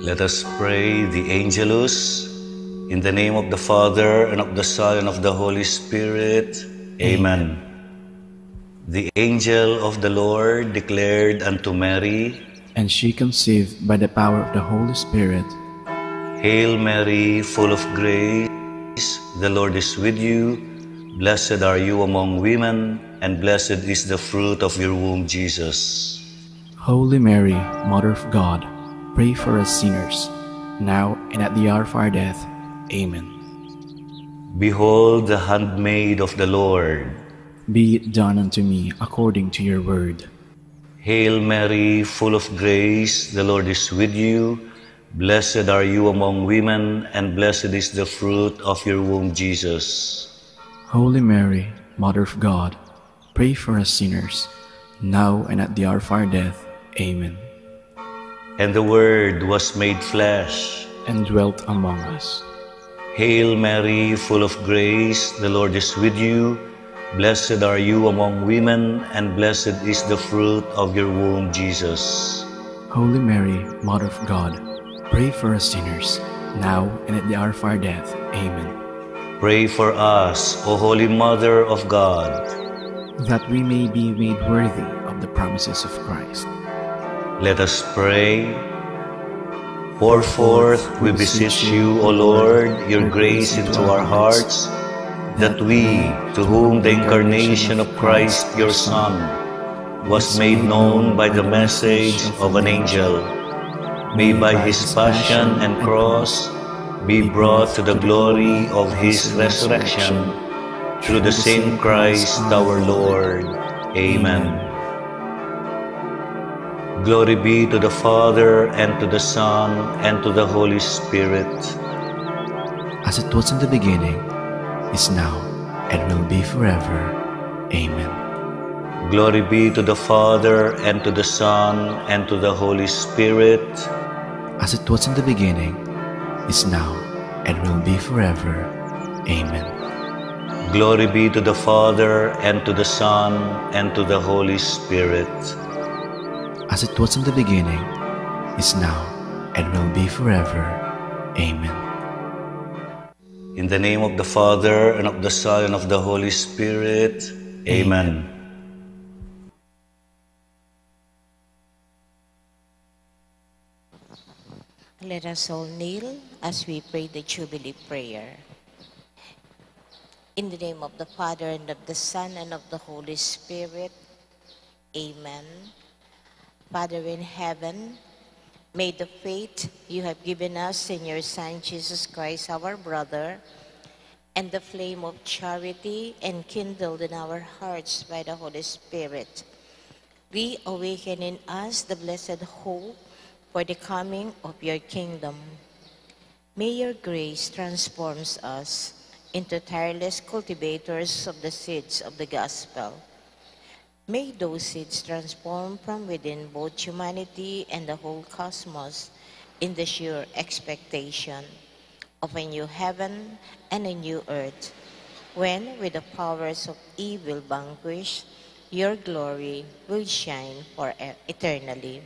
Let us pray the Angelus. In the name of the Father, and of the Son, and of the Holy Spirit. Amen. The angel of the Lord declared unto Mary, and she conceived by the power of the Holy Spirit. Hail Mary, full of grace, the Lord is with you. Blessed are you among women, and blessed is the fruit of your womb, Jesus. Holy Mary, Mother of God, pray for us sinners, now and at the hour of our death. Amen. Behold the handmaid of the Lord. Be it done unto me according to your word. Hail Mary, full of grace, the Lord is with you. Blessed are you among women, and blessed is the fruit of your womb, Jesus. Holy Mary, Mother of God, pray for us sinners, now and at the hour of our death. Amen. And the Word was made flesh, and dwelt among us. Hail Mary, full of grace, the Lord is with you. Blessed are you among women, and blessed is the fruit of your womb, Jesus. Holy Mary, Mother of God, Pray for us sinners, now and at the hour of our death. Amen. Pray for us, O Holy Mother of God, That we may be made worthy of the promises of Christ. let us pray. Pour forth, we beseech you, O Lord, your grace into our hearts, that we, to whom the incarnation of Christ your Son was made known by the message of an angel, may by his passion and cross be brought to the glory of his resurrection, through the same Christ our Lord. Amen. Glory be to the Father, and to the Son, and to the Holy Spirit. As it was in the beginning, is now, and will be forever. Amen. Glory be to the Father, and to the Son, and to the Holy Spirit. As it was in the beginning, is now, and will be forever. Amen. Glory be to the Father, and to the Son, and to the Holy Spirit. As it was in the beginning, is now, and will be forever. Amen. In the name of the Father, and of the Son, and of the Holy Spirit. Amen. Let us all kneel as we pray the Jubilee prayer. In the name of the Father, and of the Son, and of the Holy Spirit. Amen. Father in heaven, may the faith you have given us in your Son Jesus Christ, our brother, and the flame of charity enkindled in our hearts by the Holy Spirit, reawaken in us the blessed hope for the coming of your kingdom. May your grace transforms us into tireless cultivators of the seeds of the gospel. May those seeds transform from within both humanity and the whole cosmos in the sure expectation of a new heaven and a new earth, when, with the powers of evil vanquished, your glory will shine for eternally.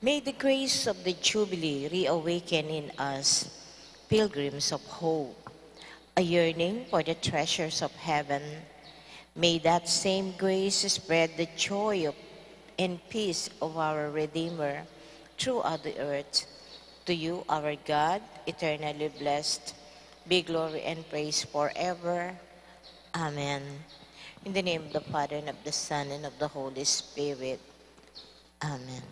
May the grace of the Jubilee reawaken in us pilgrims of hope, a yearning for the treasures of heaven. May that same grace spread the joy of and peace of our Redeemer throughout the earth. To you, our God, eternally blessed, be glory and praise forever. Amen. In the name of the Father, and of the Son, and of the Holy Spirit. Amen.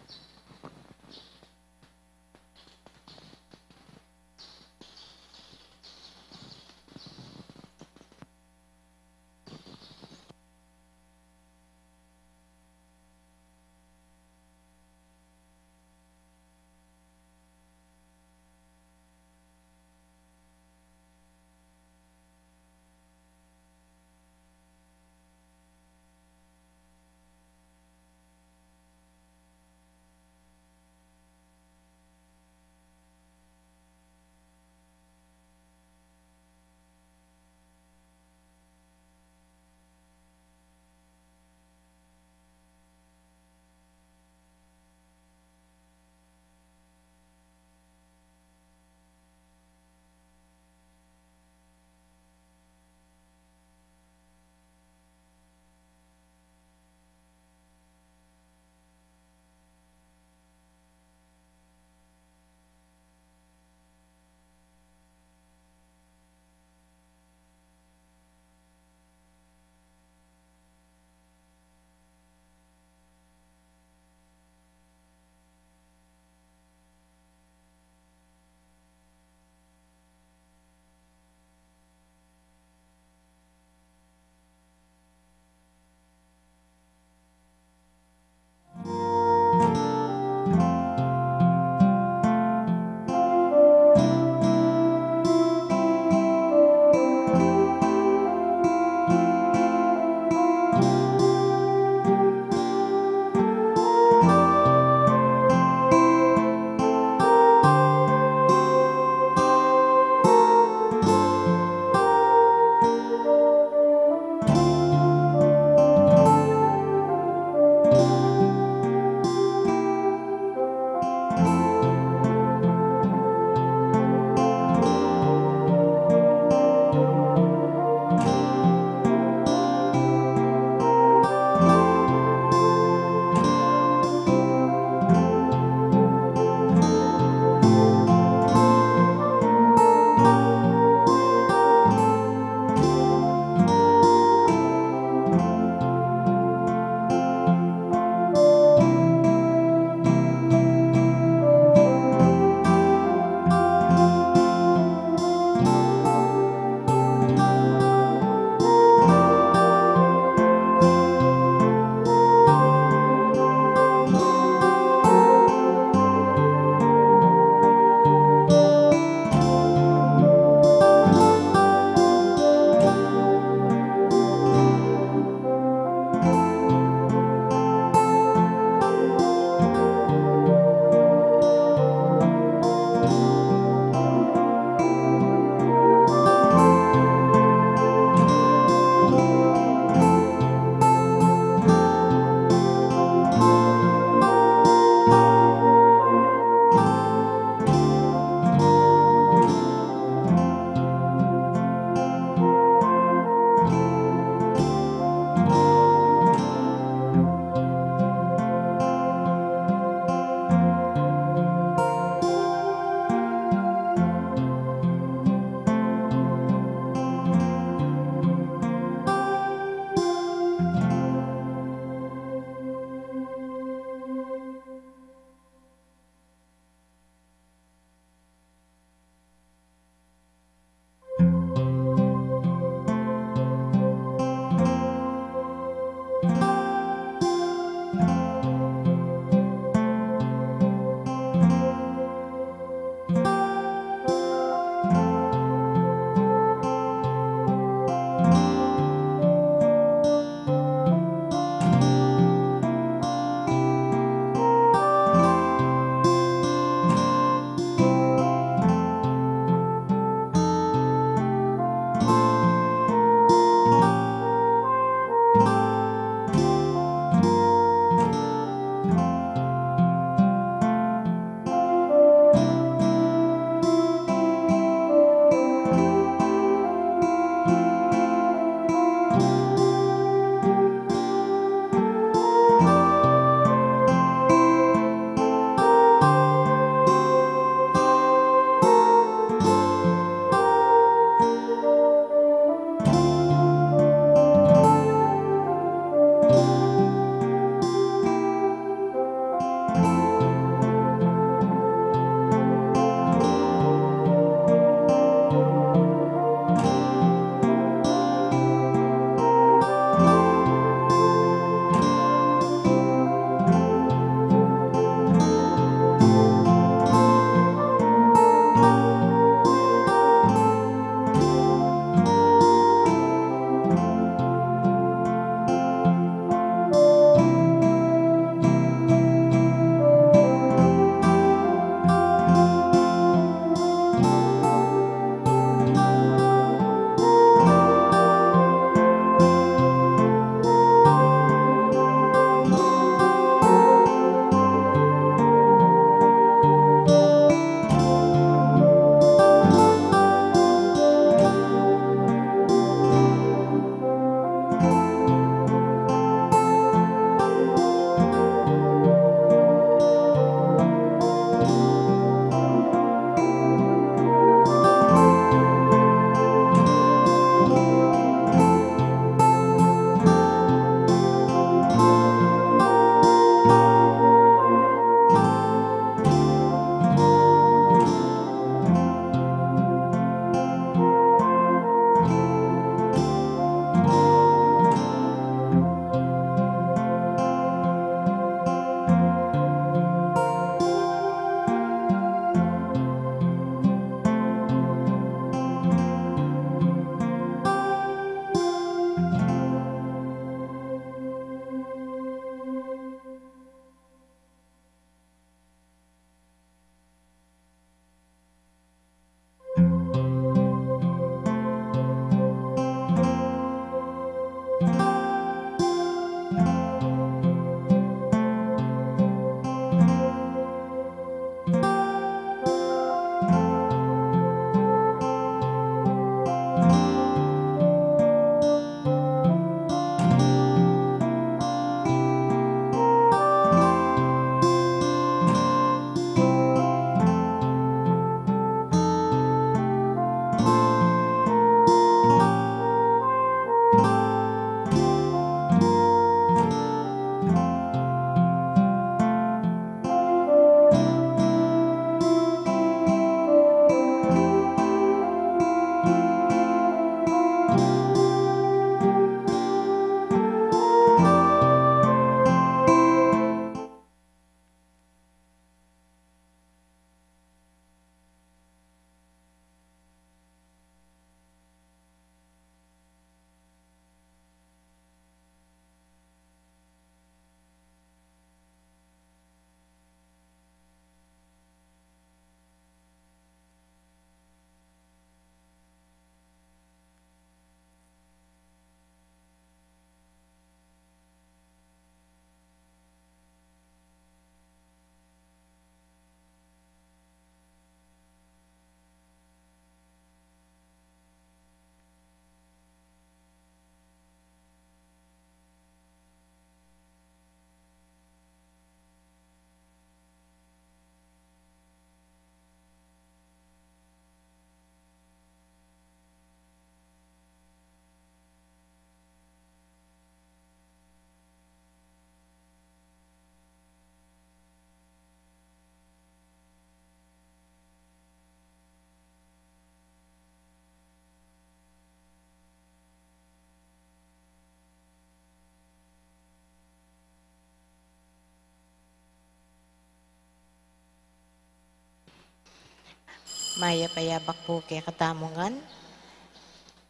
Maya payabak po kay katamungan.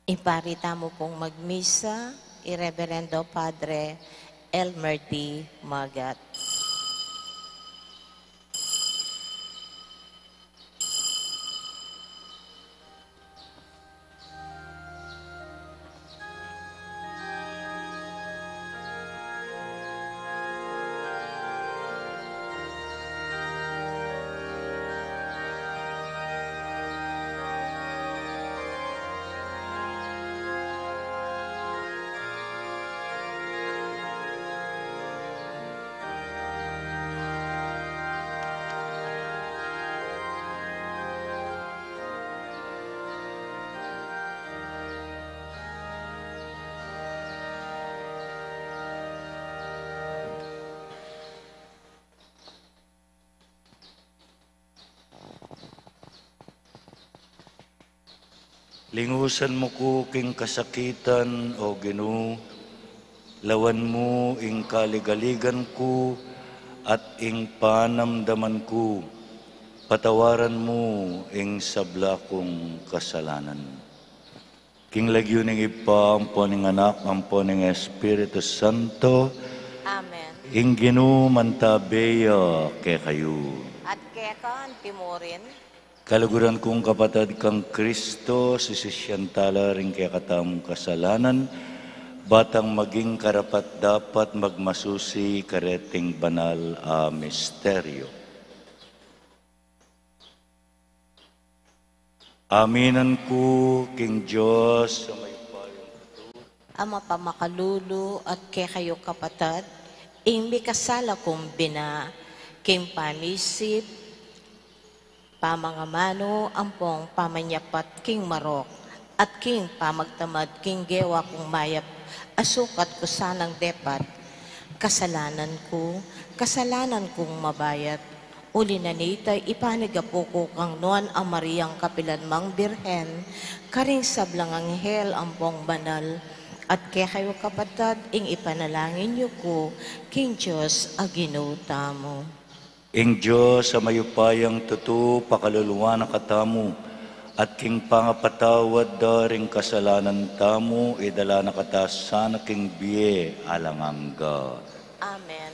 Iparita mo pong magmisa, Irreverendo Padre Elmer D. Magat. Lingusan mo ko king kasakitan, O Ginoo, lawan mo ing kaligaligan ko at ing panamdaman ko, patawaran mo ing sabla kong kasalanan. King lagyo ning ipa, ampo ning anak, ampo ning Espiritu Santo, Amen. ing Ginoo mantabeya kay kayo. At kekan timorin, Kaluguran kong kapatid kang Kristo, sisisyantala rin kaya katamong kasalanan, batang maging karapat dapat magmasusi kareting banal a misteryo. Aminan ko, King Diyos, sa may payong ama pamakalulo at kay kayo kapatid, ing mikasala kong bina, king pamisip, pamangamano, ampong pamanyapat, king marok, at king pamagtamad, king gewa kong mayap, asukat ko sanang depat, kasalanan kong mabayat, uli na nitay ipanigapo ko kang noan ang Mariang Kapilanmang Birhen, karing sablang anghel ampong banal, at kaya kayo kapatid, ing ipanalangin niyo ko, King Diyos, aginuta mo. Ing Diyos sa mayupayang tutu pakaluluwa na katamu at king pangapatawad daring kasalanan tamu idala na katasana king biye alangangga. Amen.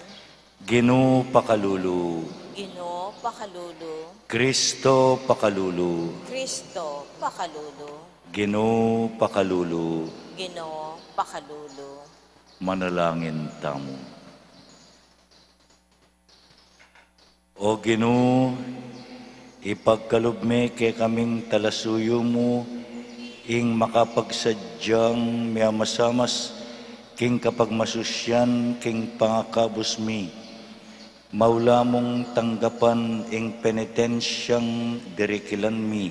Ginoo pakalulu. Ginoo pakalulu. Kristo pakalulu. Kristo pakalulu. Ginoo pakalulu. Ginoo pakalulu. Manalangin tamu. O Ginoo, ipagkalubme kay kaming talasuyo mo, ing makapagsadyang miyamasamas, king kapagmasusyan, king pangakabos mi. Maula mong tanggapan ing penitensyang dirikilan mi.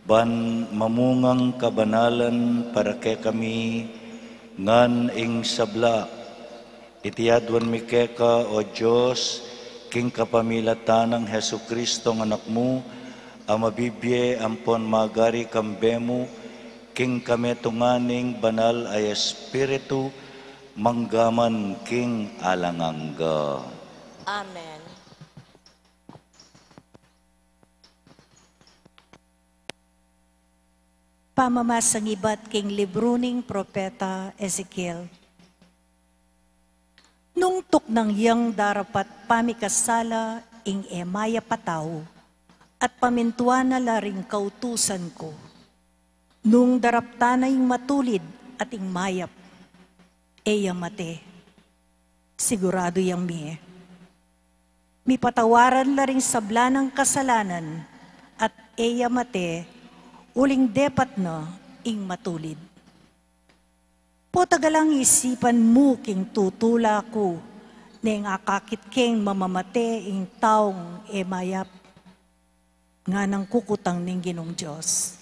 Ban mamungang kabanalan para kay kami, ngan ing sabla. Itiyadwan mi keka, O Diyos, king kapamilatan ng Hesu Kristo ng anak mo, ang mabibye ampon magari kambemo, king kametunganing banal ay Espiritu, manggaman king alangangga. Amen. Pamamasangibat king libruning propeta Ezekiel. Nung tuknang yang darapat pamikasala ing emaya pataw, at pamintuan na laring kautusan ko. Nung darapta na ing matulid at ing mayap, eya mate, sigurado yang mi. Mi patawaran laring sabla ng kasalanan, at eya mate, uling depat na ing matulid. Potagalang isipan mo king tutula ko, neng akakit king mamamate ing taong emayap, nga nang kukutang ning Ginong Diyos.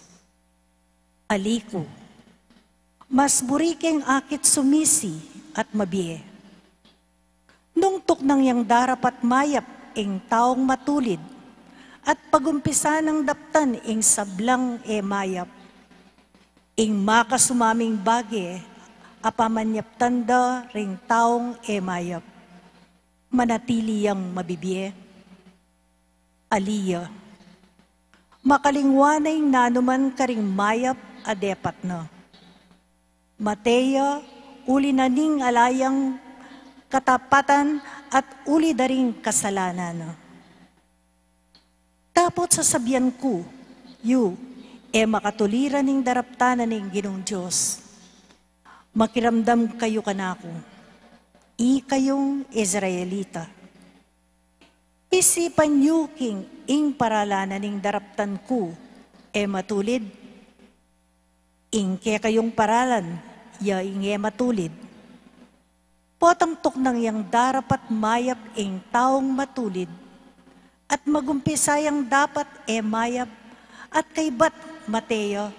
Aliko, mas buriking akit sumisi at mabiye. Nung tuknang yang darapat mayap ing taong matulid, at pagumpisa ng daptan ing sablang emayap, ing makasumaming bagi, apamanyap tanda ring taong emayap, manatili yang mabibiye. Aliya, makalingwanay nanuman karing mayap adepat na. Mateya, uli na ning alayang katapatan at uli daring kasalanan. Tapot sasabihan ko, makatuliran ning daraptanan ning Ginong Diyos. Makiramdam kayo kanako, kayong Israelita. Isipan niyo king ing paralanan ning daraptan ko, matulid. Ingke kayong paralan, ing matulid. Potang tuknang yang darapat mayap ing taong matulid, at magumpisayang dapat mayap, at kay bat Mateo.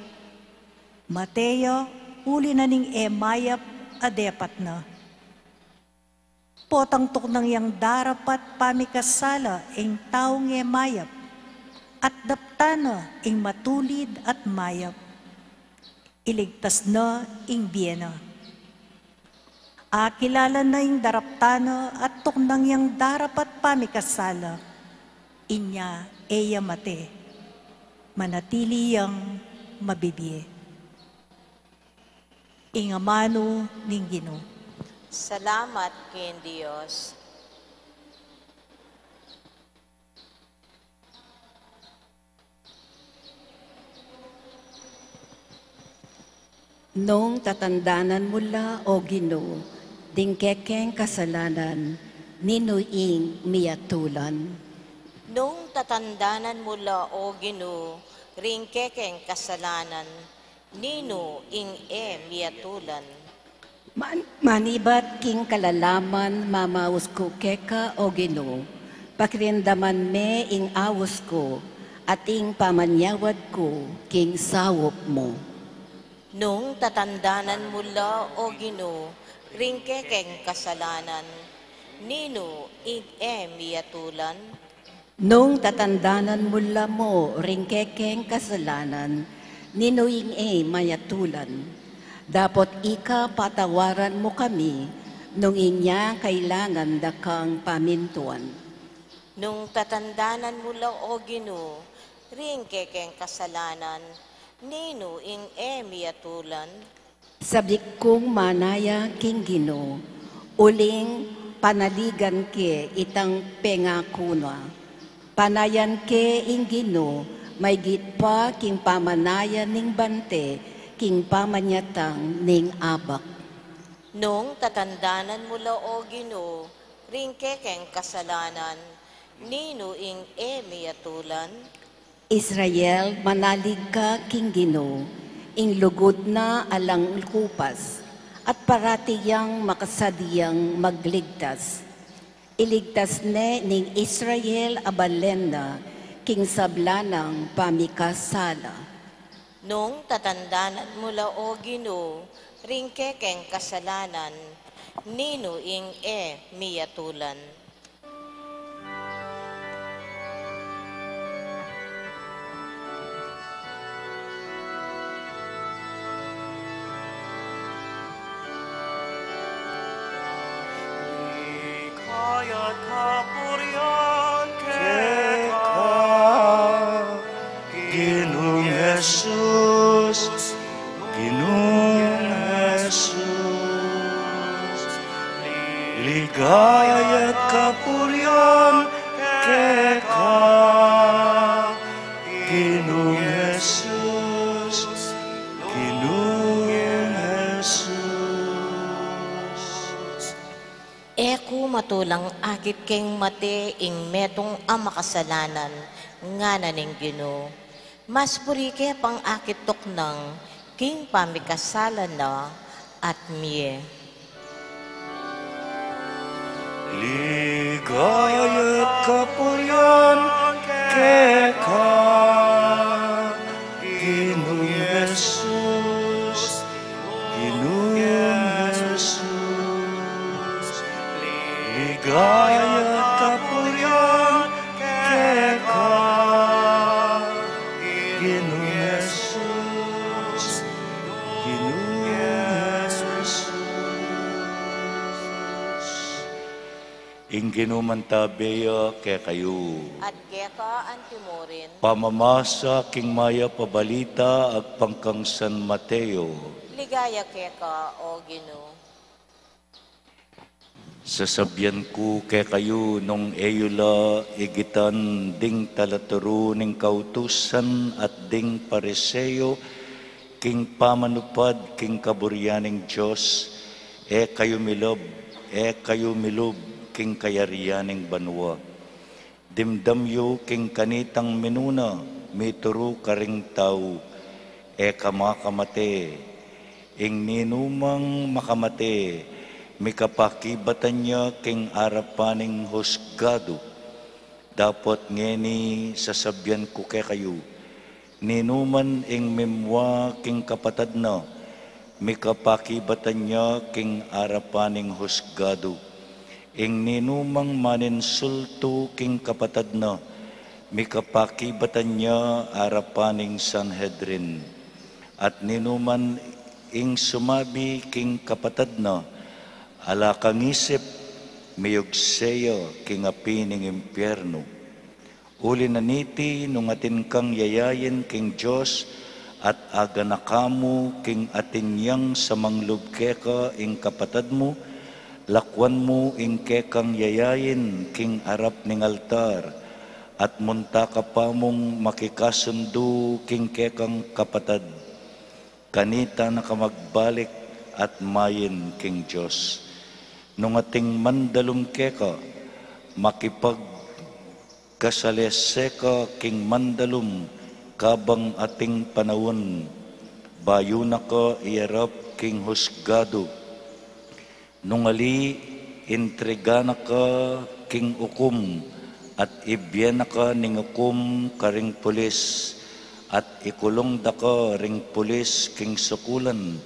Mateo, uli na ning mayap adepat na. Potang tuknang yang darapat pamikasala ing taong mayap, at daptana ing matulid at mayap. Iligtas na ing biyena. Kilala na ing daraptana at tuknang yang darapat pamikasala. Inya eya mate, manatili yang mabibiye. Ingamano ning Ginoo. Salamat kay Diyos. Nung tatandanan mula o Ginoo, dingkekeng kasalanan, ninuing miyatulan. Nung tatandanan mula o Ginoo, ringkekeng kasalanan, nino ing miyatulan. Manibat king kalalaman mamaus ko keka o Ginoo, pakirindaman me ing awos ko, at ing pamanyawad ko king sawop mo. Nung tatandanan mula o Ginoo, ringkekeng kasalanan, nino ing miyatulan. Nung tatandanan mula mo ringkekeng kasalanan, ninuing mayatulan. Dapat ika patawaran mo kami, nung inya kailangan dakang pamintuan. Nung tatandanan mula o Ginoo, ringkekeng kasalanan, nino ing miyatulan. Sabik kong manaya king Ginoo, uling panaligan ke itang pengakuna. Panayan ke ing Ginoo, may gitpa king pamanayan ning bante, king pamanyatang ning abak. Nung tatandanan mula o Ginoo, ringkekeng kasalanan, nino ing miyatulan. Israel, manalig ka king Ginoo, ing lugod na alang kupas, at paratiyang makasadiyang magligtas. Iligtas ne ning Israel abalenda, king sablanang pamikasala. Nung tatandanan mula o Ginoo, ringkekeng kasalanan, nino ing miyatulan. Kaya't kapurian keka, Ginoong Jesus, Ginoong Jesus. Ligaya't kapurian keka, Ginoong Jesus, Ginoong Jesus. Eko matulang akit keng mate ing metong ang makasalanan, nga naning Ginoo. Mas purike pang akit toknang, king pamikasalan na at miye. Ligaya't kapurian keka, Ginoong Jesus, Ginoong Jesus. Ligaya't kapurian keka, Ginoong Jesus, Ginoong Jesus. Ing Ginumanta beya ke kayo. At keka antimurin, Pamamasa king maya pabalita ag pangkang San Mateo. ligaya keka o Ginoo. Sasabyan ko ke kayo nung eyula igitan ding talaturo ning kautusan at ding pariseyo king pamanupad king kaburyaning Diyos kayo milob king kayariyaning banwa. Dimdamyo king kanitang minuna mituro karing tao kamakamate ing ninumang makamate mikapakibatan niya king arapaning husgado. Dapat ngeni sasabyan ko kay kayo, ninuman ing memwa king kapatad na, mikapakibatan niya king arapaning husgado. Ing ninumang maninsulto king kapatad na, mikapakibatan niya arapaning Sanhedrin. At ninuman ing sumabi king kapatad na, ala kang isip, miyugseyo king api ning impyerno. Uli na niti nung atin kang yayayin king Diyos at aga na kamo king atinyang sa manglubkeka ing kapatad mo, lakwan mo ing kekang yayayin king arap ning altar, at munta ka pa mong makikasundo king kekang kapatad. Kanita na ka magbalik at mayin king Diyos. Nung ating mandalum keka, makipagkasalese ka king mandalum, kabang ating panawon, bayo na ka iarap king husgado. Nung ali, intriga na ka king ukum, at ibyan na ka ning ukum karing pulis, at ikulong da ka ring pulis king sukulan.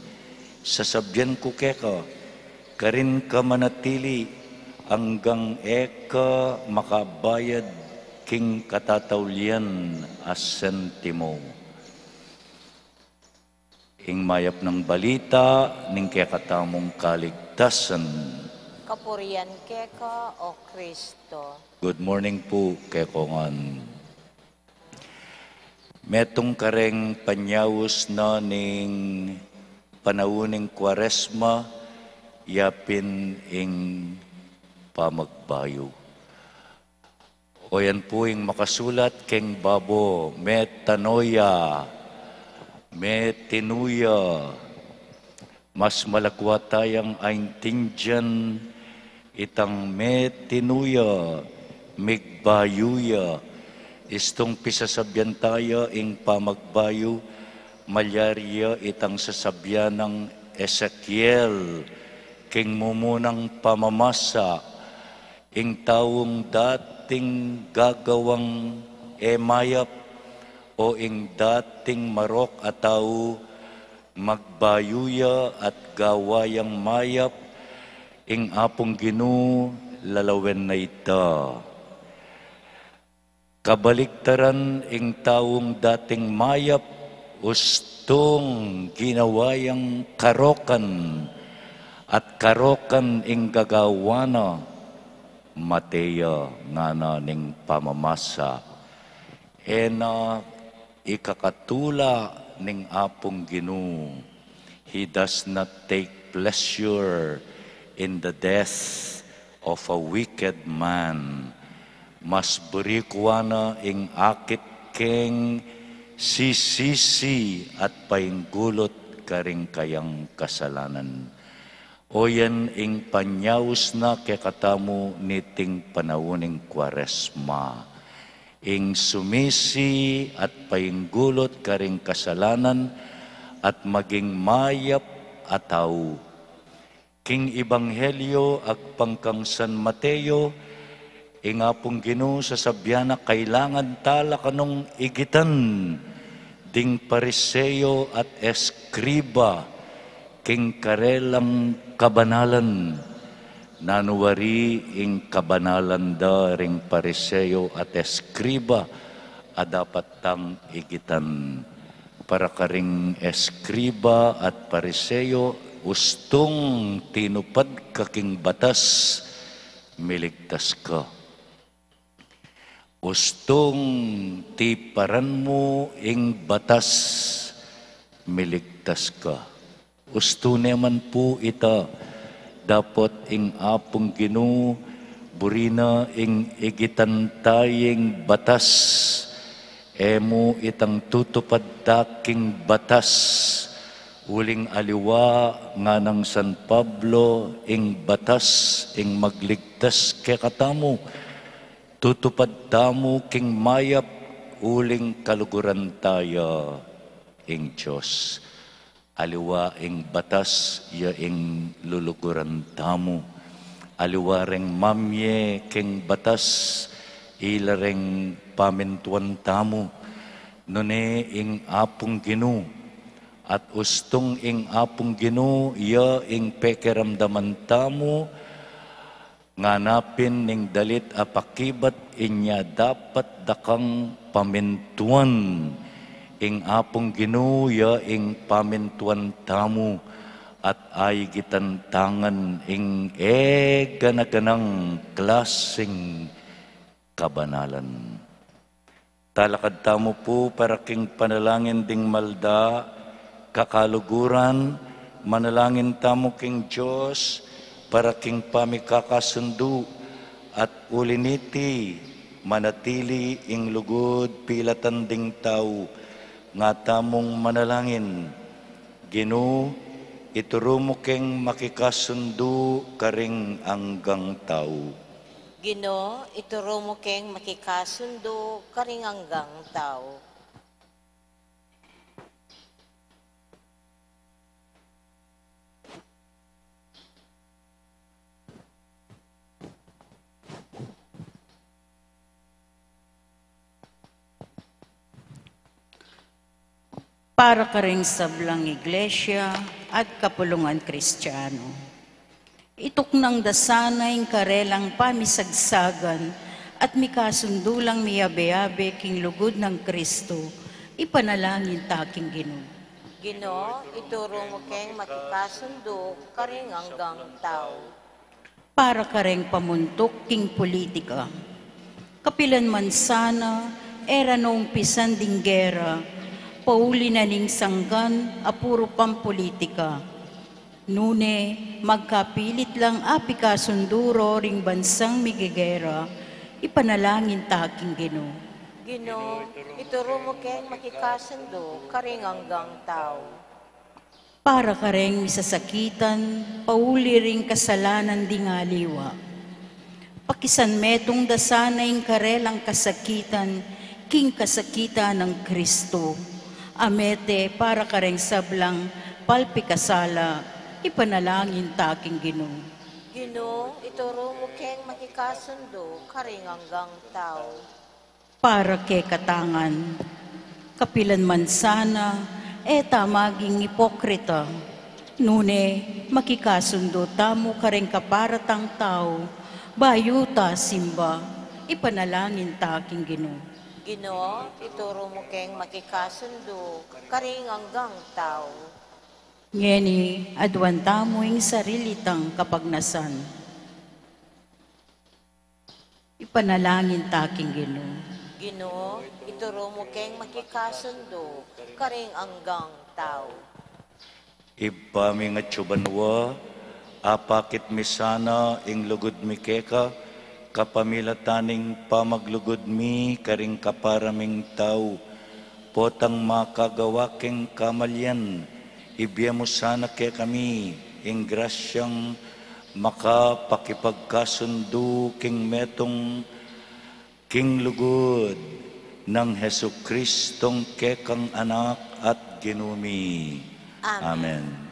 Sasabyan ko keka, karin ka manatili hanggang eka makabayad king katataulian as sentimo. Ing mayap ng balita ning kekatamong kaligtasan. Kapurian keka o Kristo. Good morning po, kekongan. Metong kareng panyawos na ning panawuning Kwaresma, yapin ing pamagbayo. O yan po ing makasulat keng babo, metanoia, metinuya, mas malakwa tayang aintindian, itang metinuya, migbayuya, istong pisasabyan tayo ing pamagbayo, malyarya itang sasabyan ng Ezekiel, king mumunang pamamasa, ing taong dating gagawang mayap, o ing dating marok at tao, magbayuya at gawayang mayap, ing apong Ginoo lalawen na ita. Kabaliktaran ing taong dating mayap, ustong ginawayang karokan, at karokan ing gagawana, mateya nga na ning pamamasa. Ena ikakatula ning apong Ginoo. He does not take pleasure in the death of a wicked man. Mas burikwana ing akit keng sisisi at painggulot karing kayang kasalanan. O yan ing panyaws na kekatamu niting panawuning Kwaresma. Ing sumisi at painggulot karing kasalanan at maging mayap ataw. King Ebanghelyo ag pangkang San Mateo, ingapong Ginoo sa sabyana kailangan tala kanong igitan, ding pariseyo at eskriba, king karelang kabanalan, nanuwari ing kabanalan da ring pariseyo at eskriba, dapat tang igitan. Para karing eskriba at pariseyo, ustong tinupad kaking batas, miligtas ka. Ustong ti paran mo ing batas, miligtas ka. Usto naman po ita, dapat ing apong Ginoo, burina ing igitan tayeng batas, emo itang tutupad daking batas, uling aliwa nga ng San Pablo, ing batas, ing magligtas ke katamo, tutupad tamo king mayap, uling kaluguran tayo, ing Diyos. Aliwa ing batas, ya ing luluguran tamo. Aliwa ring mamye king batas, ila ring pamintuan tamo. Nune ing apong Ginoo, at ustong ing apong Ginoo, ya ing pekeramdaman tamo, nganapin ning dalit apakibat inya dapat dakang pamintuan. Ing apong Ginoo, ya ing pamintuan tamo, at ay gitantangan ing ganaganang klaseng kabanalan. Talakad tamo po para king panalangin ding malda, kakaluguran, manalangin tamo king Diyos, para king pamikakasundo, at uliniti, manatili ing lugod pilatan ding tao, nga tamong manalangin. Ginoo, ituro mo keng makikasundo karing anggang tao. Ginoo, ituro mo keng makikasundo karing anggang tao. Para ka ring sablang iglesia at kapulungan Kristiyano. Itok ng dasanay karelang pamisagsagan at mikasundulang miyabe-abe king lugod ng Kristo, ipanalangin taking Ginoo. Ginoo, ituro mo keng makikasundo karing anggang tao. Para ka ring pamuntok king politika. Kapilan man sana, era noong pisan ding gera, pauli na ning sanggan, apuro pampolitika. Nune, magkapilit lang apika sunduro ring bansang migigera, ipanalangin taking Ginoo. Ginoo, ituro mo keng makikasundo karing anggang tao. Para ka ring misasakitan, pauli ring kasalanan ding aliwa. Pakisan metong dasanaing karelang kasakitan, king kasakitan ng Kristo. Amete para ka ring sablang palpikasala, ipanalangin taking Ginoo. Ginoo, ituro mo keng makikasundo karing anggang tao. Para kay katangan, kapilan man sana, eta maging hipokrita. Nune, makikasundo tamo karing kaparatang tao, bayuta simba, ipanalangin taking Ginoo. Ginoo, ituro mo keng makikasundo karing anggang tao. Ngeni, adwan tamo ing sarilitang kapagnasan. Ipanalangin taking Ginoo. Ginoo, ituro mo keng makikasundo karing anggang tao. Ibami nga tsubanwa, apakit misana ing lugod mi keka, kapamilataning pamaglugod mi karing kaparaming tao, potang makagawa keng kamalyan, ibiya mo sana kaya kami, ing grasyang makapakipagkasundo king metong king lugod ng Hesu Kristong kekang anak at ginumi. Amen. Amen.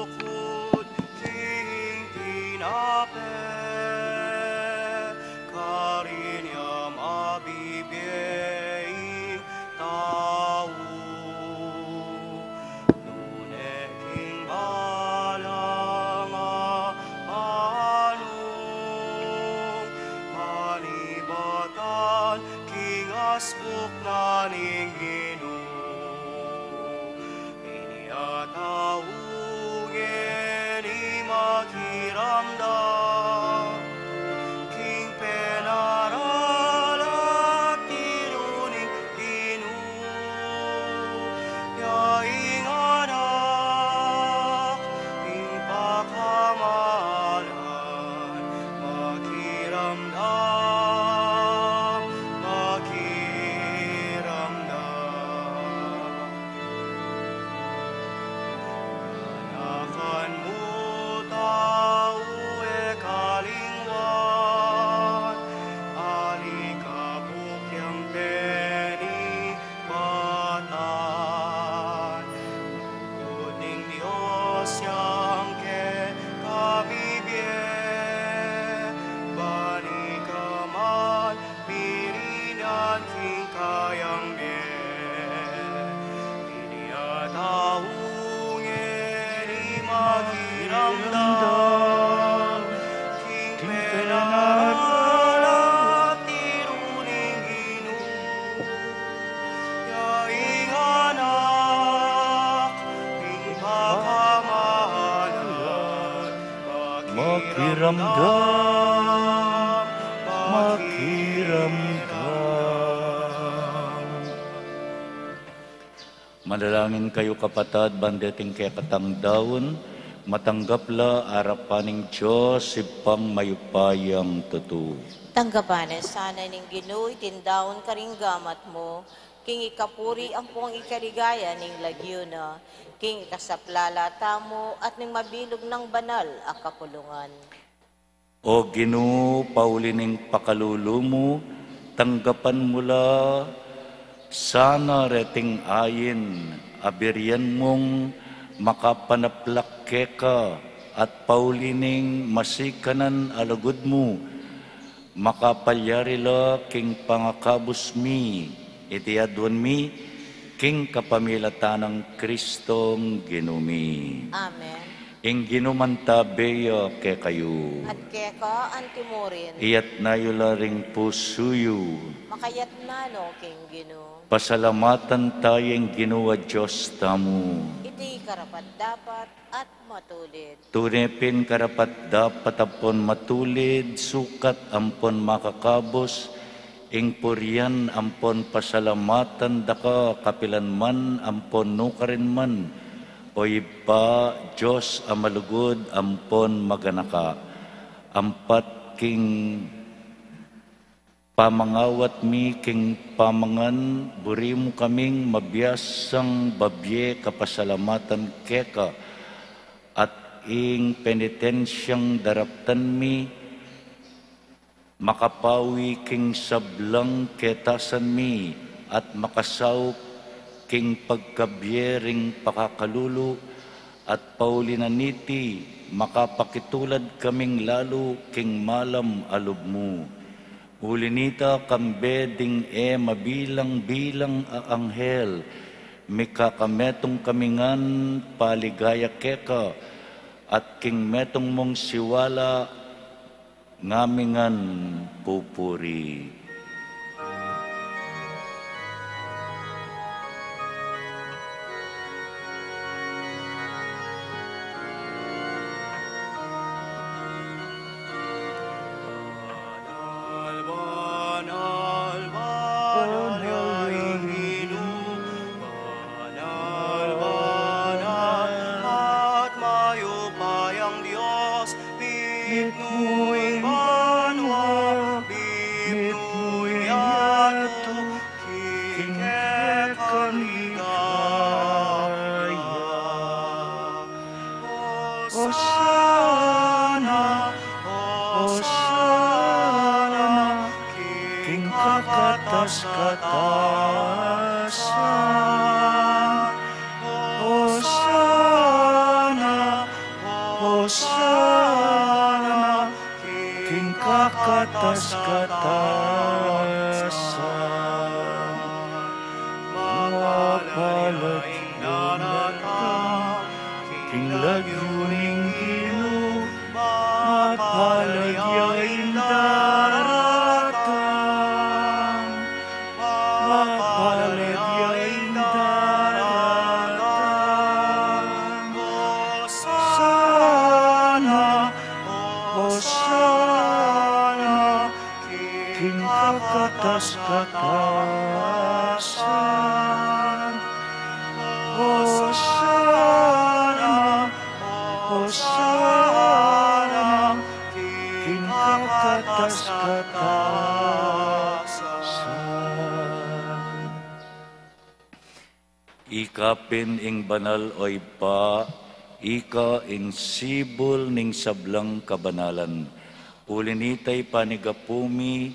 Bukod king tinape, karinya mabibiyay tao. Manalangin kayo kapatad, bandeting kaya katangdaon, matanggapla arapaning Diyos, ipang mayupayang tutu. Tanggapanan sana ning Ginoo tindaon karing gamat mo, king ikapuri ang puang ikaligaya ning lagyo na, king ikasaplalata mo at ning mabilog ng banal a kapulungan. O Ginoo, paulining pakalulu mo, tanggapan mula sana reting ayin, abiryan mong makapanaplak ka at paulining masikanan alagod mo, makapalyarila king pangakabos mi, itiadwan mi, king kapamilatan ng Kristong ginumi. Amen. Ing ginumanta beya ke kayo. At keka antimorin, Iyat na yula ring pusuyo. makayat na no king Ginoo. Pasalamatan tayong ginawa Diyos tamu. Iti karapat dapat at matulid. Tunepin karapat dapat apon matulid, sukat ampon makakabos, ing purian ampon pasalamatan daka kapilan man ampon nukarin man, o iba Diyos amalugod ampon maganaka. Ampat king pamangawat mi king pamangan, buri mo kaming mabiyasang babye kapasalamatan keka, at ing penitensyang daraptan mi, makapawi king sablang ketasan mi, at makasaw king pagkabyering pakakalulu, at paulinaniti, makapakitulad kaming lalo king malam alub mo. Ulinita kambe ding mabilang-bilang a anghel, mikakametong kamingan paligaya keka, at king metong mong siwala ngamingan pupuri. Ikapin ing banal oy pa, ika ing sibol ning sablang kabanalan. Ulinitay panigapumi,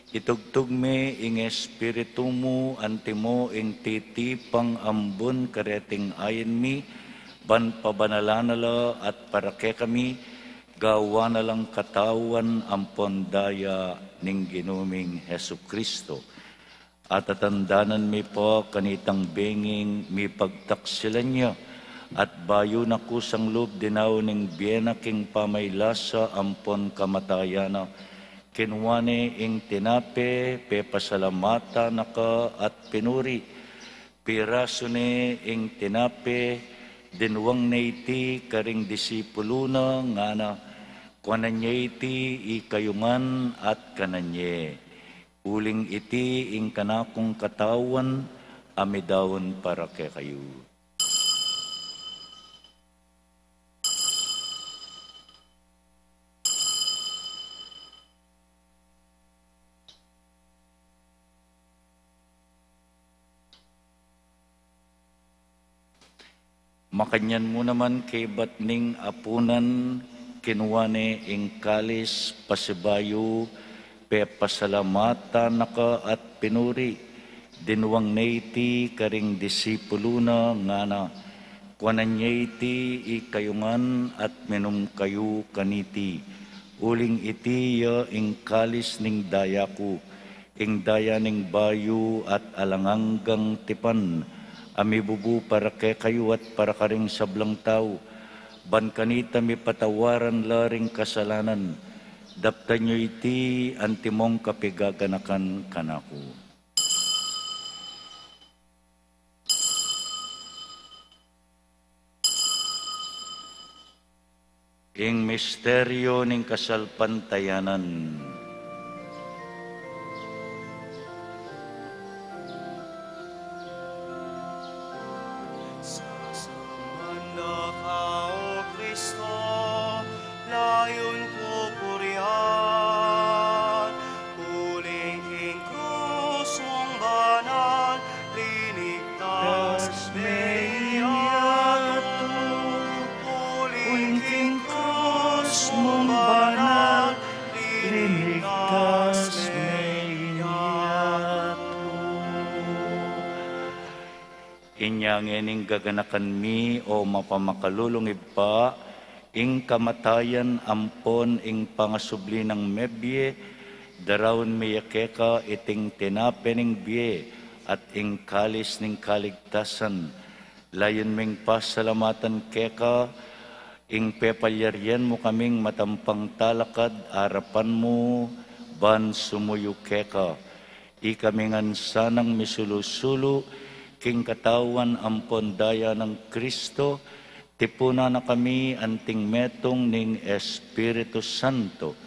itugtog me ing espiritu mo, antimo ing titipang ambon kareting ayin mi, ban pabanalana at parake kami, gawa na lang katawan ampon daya ning ginuming Hesu Kristo. At atandanan mi po kanitang benging mi pagtaksilan niya, at bayo na kusang loob dinaw ning biyena king pamaylasa ampon kamatayana, kinwane ing tinape pe pasalamata naka at pinuri, piraso ni ing tinape dinwang na iti karing disipulo na nga na Kuananye iti ikayungan at kananye. Uling iti ing kanakong katawan, amidawon para kay kayo. Makanyan mo naman kay batning apunan, kinuwane ing kalis, pasibayo, pasalamatan naka at pinuri, dinuwang naiti karing disipulo na nga na, kuanan iti ikayungan at minum kayo kaniti, uling iti ya ing kalis ning daya ko, ing daya ning bayo at alanganggang tipan, amibubu para kay kayo at para karing sablang tao, ban kanita mi patawaran laring kasalanan, daptan nyo iti antimong kapigaganakan kanako. Ing misteryo ning kasalpantayanan. Inyang gaganakan mi o mapamakalulungib pa, ing kamatayan ampon ing pangasubli ng mebye, darawon miyakeka iting tinapening biye, at ing kalis ning kaligtasan, layon ming pasalamatan keka, ing pepalyaryan mo kaming matampang talakad, arapan mo, ban sumuyo keka, ikamingan sanang misulusulo, king katawan ampon daya ng Kristo, tipuna na kami anting metong ning Espiritu Santo.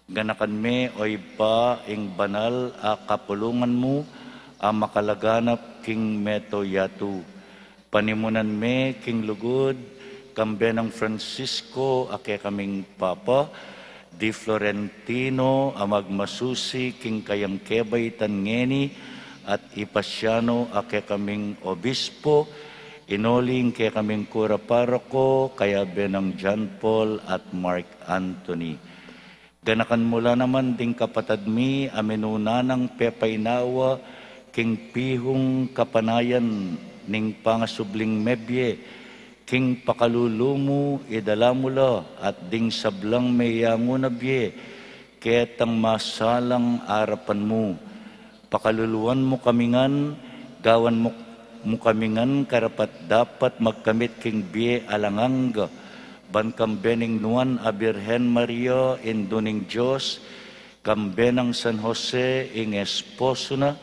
Ganakan me oy pa ing banal a kapulungan mo, a makalaganap king meto yatu. Panimunan me king lugod, kambe ng Francisco ake kaming Papa, di Florentino a magmasusi king kayang kebay tangeni, at ipasyano ake kaming obispo, inoling ke kaming kura paroko, kaya benang John Paul at Mark Anthony. Ganakan mula naman ding kapatad mi, aminunanang pepainawa, king pihong kapanayan, ning pangasubling mebye, king pakalulumu, idala mula, at ding sablang mayango na bye, ketang masalang arapan mo. Pakaluluan mo kamingan, gawan mo kamingan, karapat dapat magkamit king biye alanganga, ban kambening nuan a Birhen Maria induning Diyos, kambenang San Jose ing esposo na,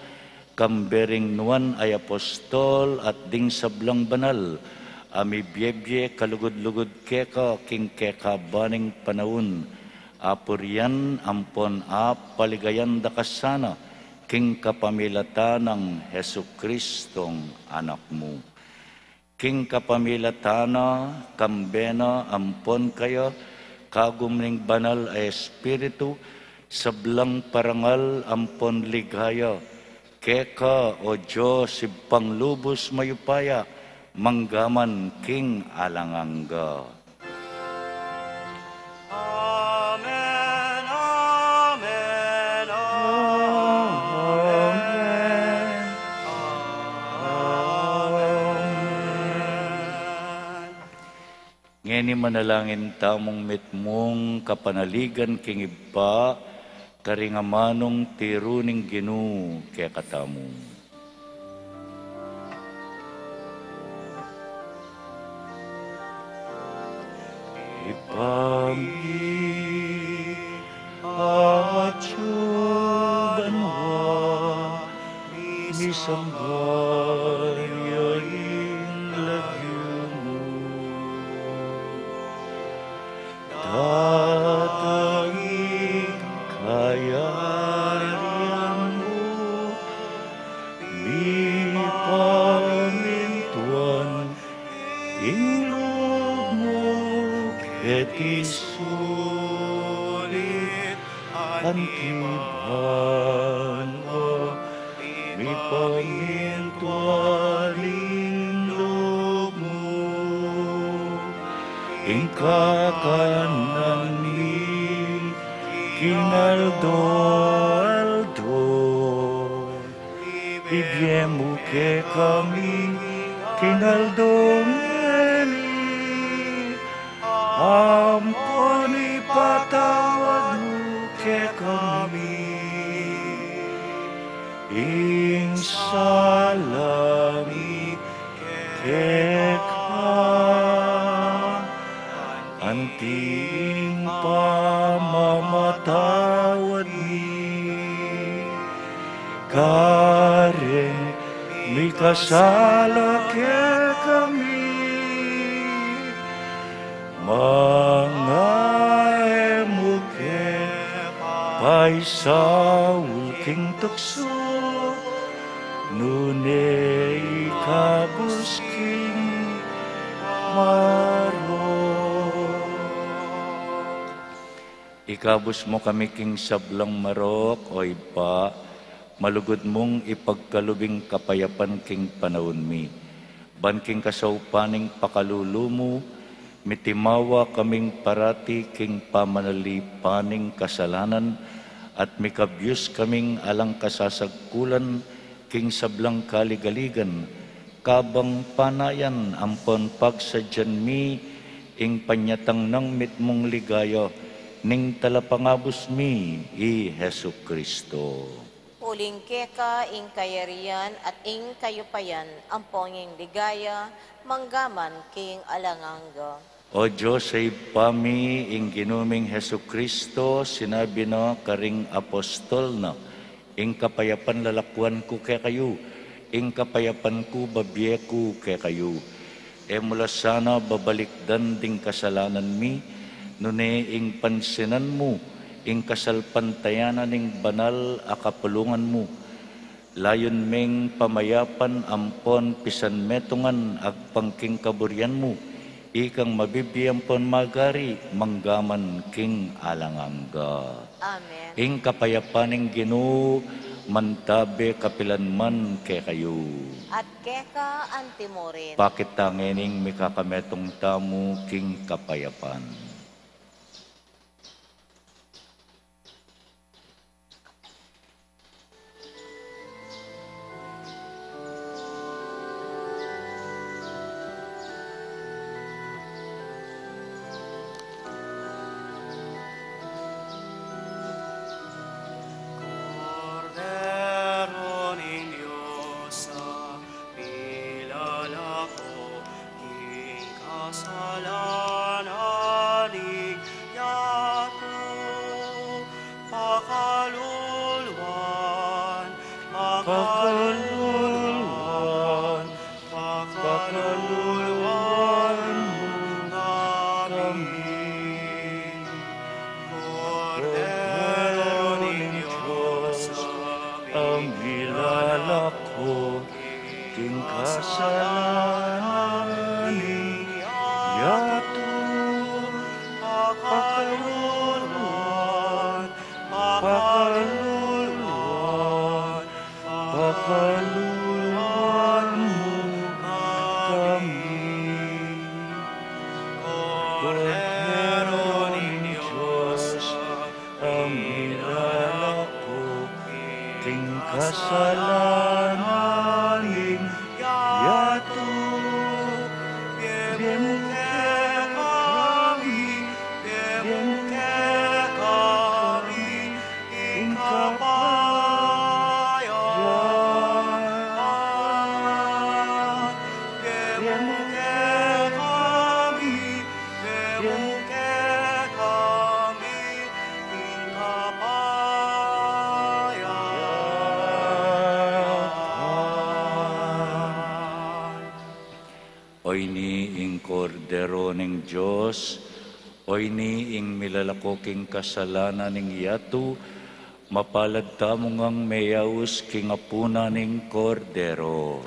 kambering nuan ay apostol at ding sablang banal, ami biyebye kalugod-lugod keka king keka baning panahon, apurian ampon a paligayan dakasana, king kapamilatan ng Hesu Kristong anak mo. King kapamilatana, kambena, ampon kayo, kagumning banal ay Espiritu, sablang parangal, ampon ligaya, keka o Diyos, panglubos mayupaya, manggaman king alanganga. Ngeni manalangin tamong mitmong kapanaligan king iba, karingamanong tiruning Ginu kaya katamu. Ipami at syuganwa, misanggar yaing lagyo mo. iti sulit antiban mo, mi pamintualing loob mo, ingkakanan ni kinaldo-aldo, ibiemu ke kami kinaldong-eli, ampon ipatawad mo ke kami, insalami ke anting pamamatawad mi, karen mi kasala ke kami, mga emuke paisawul king tukso, nune ikabus king marok. Ikabus mo kami king sablang marok, oy pa, malugod mong ipagkalubing kapayapan king panahon mi. Ban king kasaupaning pakalulumo, mitimawa kaming parati king pamanalipaning kasalanan, at mikabyus kaming alang kasasagkulan king sablang kaligaligan, kabang panayan ampon pagsadyan mi, ing panyatang nang mitmong ligaya, ning talapangabos mi, i Hesu Kristo. Uling keka, ing kayarian at ing kayupayan, ampong ing ligaya, manggaman king alangangga. O Diyos, ay pami ing ginuming Hesu Kristo, sinabi na karing apostol na, ing kapayapan lalakwan ko kay kayo, ing kapayapan ko babye ko kay kayo. E mula sana babalikdan ding kasalanan mi, nune ing pansinan mo, ing kasalpantayanan ing banal akapulungan mo. Layon meng pamayapan ampon pisan metungan agpangking kaburyan mo, ikang mabibiyampon magari manggaman king alangangga. Amen. Ing kapayapaning Ginoo mantabe kapilanman kay kayo. At keka antimorin. Bakit tangening mikakametong tamo king kapayapan. Cordero ning Diyos sa pilala ko, king kasalanan ning yato, pakaluluan, pakaluluan, pakaluluan mo kami. Cordero ning Diyos sa Ang ilalako king kasalanan ning yato, pakaluluan, pakaluluan, pakaluluan mo kami. Cordero ning Diyos ang ilalako king kasalanan ning yato, Biemuke kami, biemuke kami, ing kapayapan. Biemuke kami, biemuke kami, ing kapayapan. Oy ni ing kordero ning Diyos, oy ni ing milalako king kasalanan ning yato, mapalad tamo ngang mayaus king apuna ning kordero.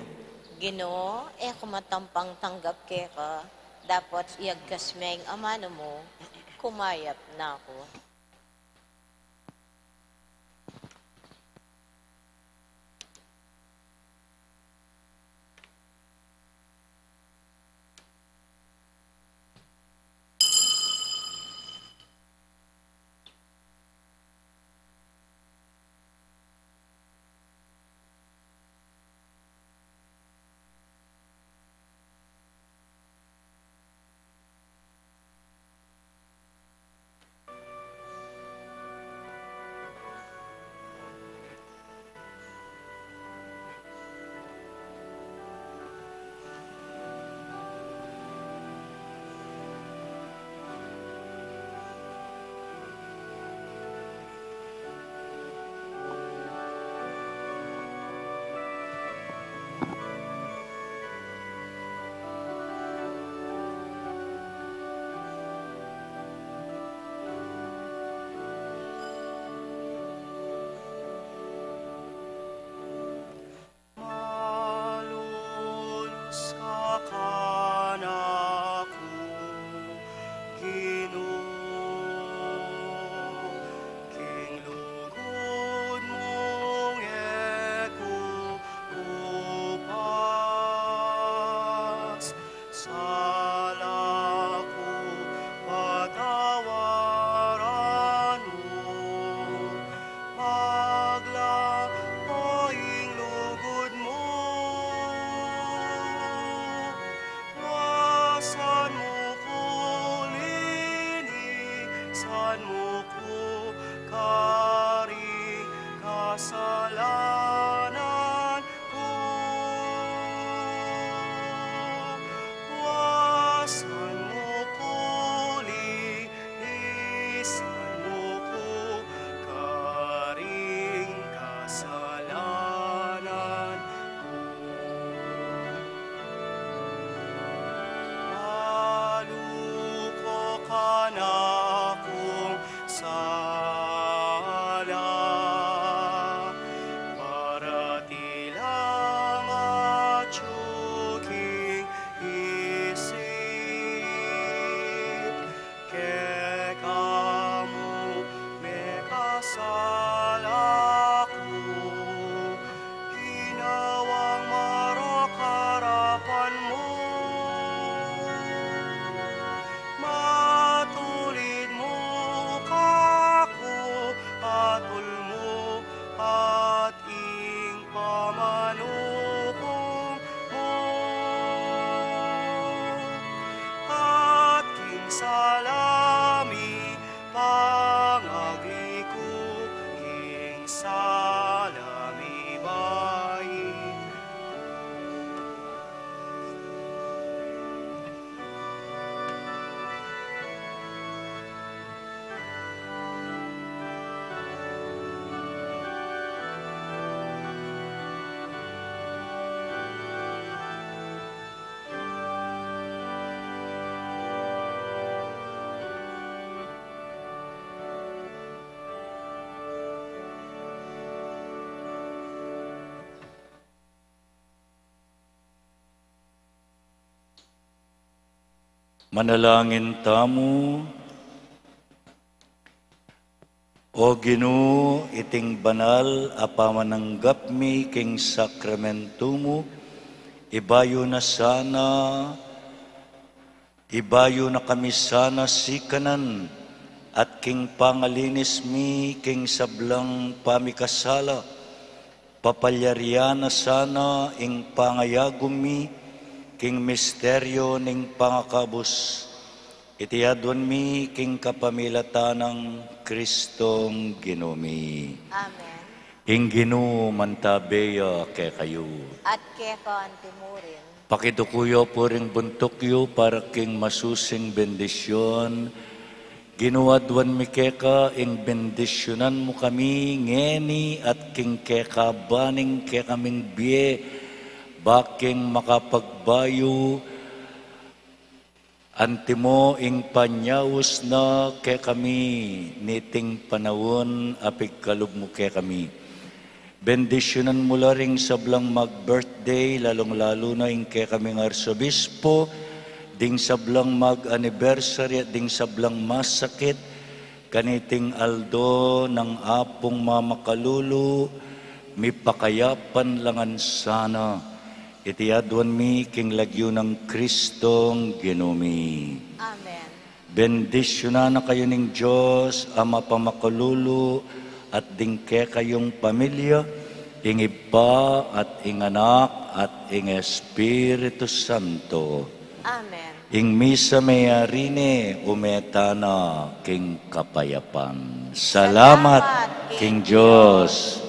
Ginoo, kumatampang tanggap keka, dapat iagkas meng amano mo, Humayap na ako. Malun sa kanako, Ginoo, king lugod mong eko upas, sala ko patawaran mo, maglapoing lugod mo. Wasan mo ko linisan mo ko kari kasalanan ko. Wasan mo ko linisan mo ko karing kasalanan ko. Maluko ka na kung sala, para tilang at tsuking isip. Kekamu may kasala ko, ginawang marok harapan mo. Matulid mo kako, atul mo at ing pamanukong mo. At king salami pangagliku, king salami bayi. Manalangin tamo. O Ginoo, iting banal apamananggap mi king sakramento mo, ibayo na kami sana sikanan, at king pangalinis mi king sablang pamikasala, papalyarian na sana ing pangayagom mi, king misteryo ning pangakabos, itiyadwan mi king kapamilatanang Kristong Ginumi. Amen. Ing Ginoo mantabeya ke kayo. At keka antimurin. Pakidukuyo po ring buntukyo para king masusing bendisyon. Ginuadwan mi keka ing bendisyonan mo kami ngeni at king keka baning ke kaming biye baking makapagbayo antimo ing panyawos na ke kami niting panawon apig kalub mo ke kami. Bendisyonan mo ring sablang mag-birthday, lalong-lalo na ing ke kaming arsobispo, ding sablang mag-anniversary at ding sablang masakit, kaniting aldo ng apong mamakalulu, mi pakayapan langan sana, iti adwan mi king lagyo ng Kristong ginumi. Amen. Bendisyonan na kayo ng Diyos, Ama pamakalulu, at dingke kayong pamilya, ing Iba at ing Anak at ing Espiritu Santo. Amen. Ing misa mayarine umetana king kapayapan. Salamat, King Diyos.